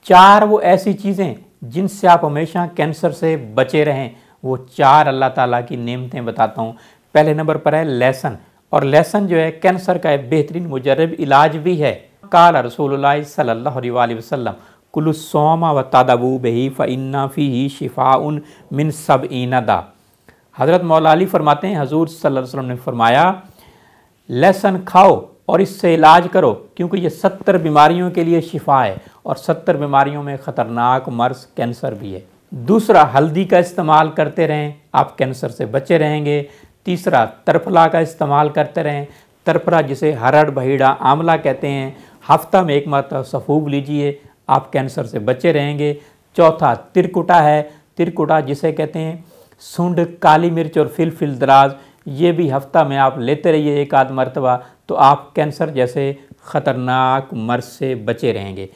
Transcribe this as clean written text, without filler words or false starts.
4 वो ऐसी चीज़ें जिनसे आप हमेशा कैंसर से बचे रहें, वो 4 अल्लाह ताला की नेमतें बताता हूँ। पहले नंबर पर है लहसुन, और लहसुन जो है कैंसर का एक बेहतरीन मुजर्रब इलाज भी है। काल रसूलुल्लाह सल्लल्लाहु अलैहि वसल्लम कुलु सोमा व तदबू बही फ़इन्ना फ़ीही शिफ़ाउन मिन सबईना दा। हज़रत मौला अली फरमाते हैं, हजूर सल्लल्लाहु अलैहि वसल्लम ने फरमाया, लहसुन खाओ और इससे इलाज करो, क्योंकि ये 70 बीमारियों के लिए शिफा है, और 70 बीमारियों में ख़तरनाक मर्ज़ कैंसर भी है। दूसरा, हल्दी का इस्तेमाल करते रहें, आप कैंसर से बचे रहेंगे। तीसरा, तरफला का इस्तेमाल करते रहें। तरफला जिसे हरड़ बहीड़ा आंवला कहते हैं, हफ्ता में 1 मरतबा सफूब लीजिए, आप कैंसर से बचे रहेंगे। चौथा, तिरकुटा है। तिरकुटा जिसे कहते हैं सूंड, काली मिर्च और फिल दराज, ये भी हफ्ता में आप लेते रहिए 1 आध मरतबा, तो आप कैंसर जैसे ख़तरनाक मर्ज़ से बचे रहेंगे।